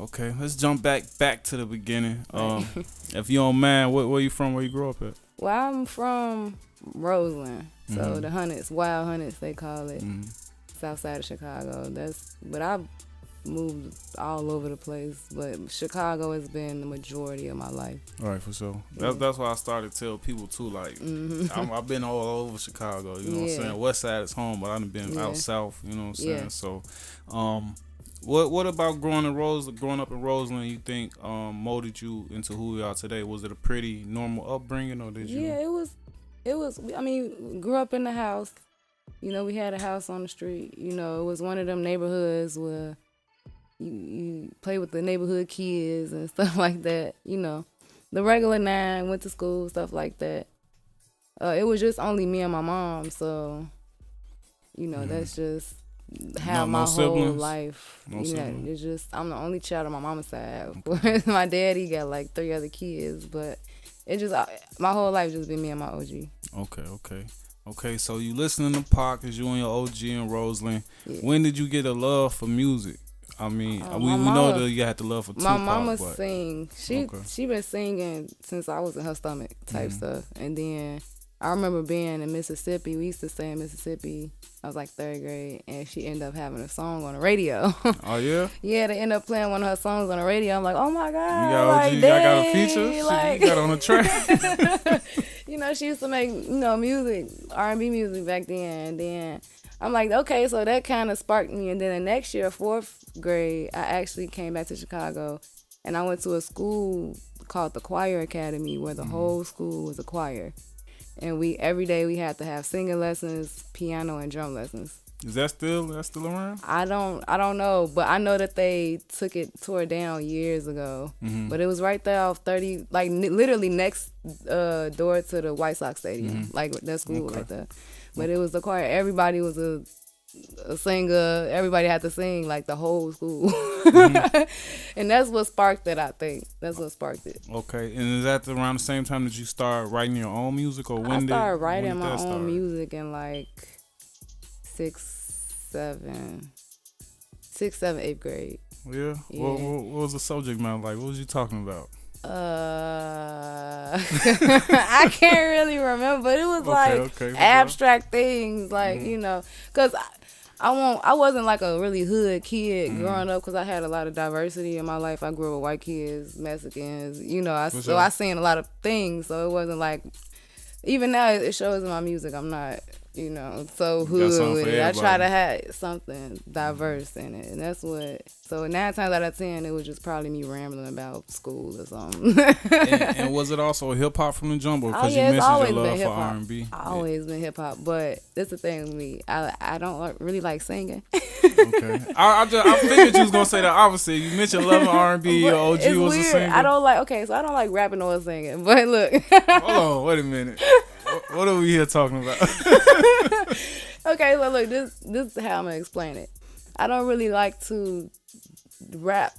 Okay. Let's jump back to the beginning. If you don't mind, where you from? Where you grew up at? Well, I'm from Roseland, so the Hunnits, Wild Hunnits, they call it, south side of Chicago. But I've moved all over the place, but Chicago has been the majority of my life. All right, for sure. That's why I started to tell people too, like, I've been all over Chicago, you know what I'm saying? West side is home, but I've been out south, you know what I'm saying? So, what about growing up in Roseland, you think molded you into who we are today? Was it a pretty normal upbringing, or did you? Yeah, it was, I mean, grew up in the house. You know, we had a house on the street. You know, it was one of them neighborhoods where you play with the neighborhood kids and stuff like that. You know, the regular 9, went to school, stuff like that. It was just only me and my mom, so, you know, that's just how my whole life. It's just, I'm the only child on my mama's side. Okay. My daddy got like 3 other kids, but it just, my whole life just been me and my OG. Okay, so you listening to Pac as you and your OG in Roseland. Yeah. When did you get a love for music? I mean, we know that you had the love for Tupac. My mama sing. She been singing since I was in her stomach type stuff. And then I remember being in Mississippi. We used to stay in Mississippi. I was like 3rd grade, and she ended up having a song on the radio. Oh, yeah? Yeah, they ended up playing one of her songs on the radio. I'm like, oh, my God. You got OG, like, got a feature? Like, you got on the track? You know, she used to make, you know, music, R&B music back then. And then I'm like, okay, so that kind of sparked me. And then the next year, 4th grade, I actually came back to Chicago, and I went to a school called the Choir Academy, where the whole school was a choir. And every day we had to have singing lessons, piano, and drum lessons. Is that still around? I don't know, but I know that they tore it down years ago. But it was right there off 30, like literally next door to the White Sox Stadium, like that school right there. But it was the choir. Everybody was a singer. Everybody had to sing, like the whole school. And that's what sparked it, I think. That's what sparked it. Okay, and is that around the same time that you started writing your own music, or when I started writing my own music in like 6th, 7th, 8th grade. Yeah? What was the subject matter like? What was you talking about? I can't really remember, but it was abstract things, like, you know, because I wasn't like a really hood kid growing up, because I had a lot of diversity in my life. I grew up with white kids, Mexicans, you know, so I seen a lot of things, so it wasn't like, even now it shows in my music, I'm not, you know, so hood with it. I try to have something diverse in it, and that's what. So 9 times out of 10, it was just probably me rambling about school or something. and was it also hip hop from the jump? Because you mentioned your love for R&B. Always been hip hop, but that's the thing with me. I don't really like singing. Okay, I figured you was gonna say the opposite. You mentioned loving R&B. Your OG was a singer. I don't like rapping or singing. But look, hold on, wait a minute. What are we here talking about? Okay, so look, this is how I'm gonna explain it. I don't really like to rap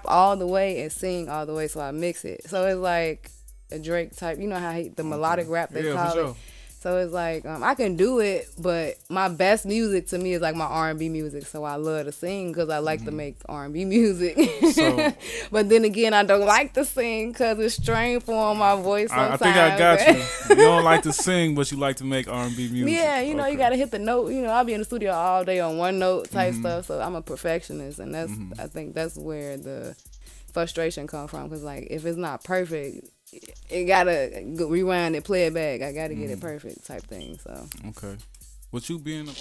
all the way and sing all the way, so I mix it. So it's like a Drake type, you know how the melodic rap they call it. So it's like, I can do it, but my best music to me is like my R&B music. So I love to sing because I like to make R&B music. But then again, I don't like to sing because it's strainful on my voice sometimes. I think I got you. You don't like to sing, but you like to make R&B music. Yeah, you know, you got to hit the note. You know, I'll be in the studio all day on one note type stuff. So I'm a perfectionist, and that's I think that's where the frustration comes from. Because like, if it's not perfect, it gotta rewind it, play it back. I gotta get it perfect type thing. So okay, what you being a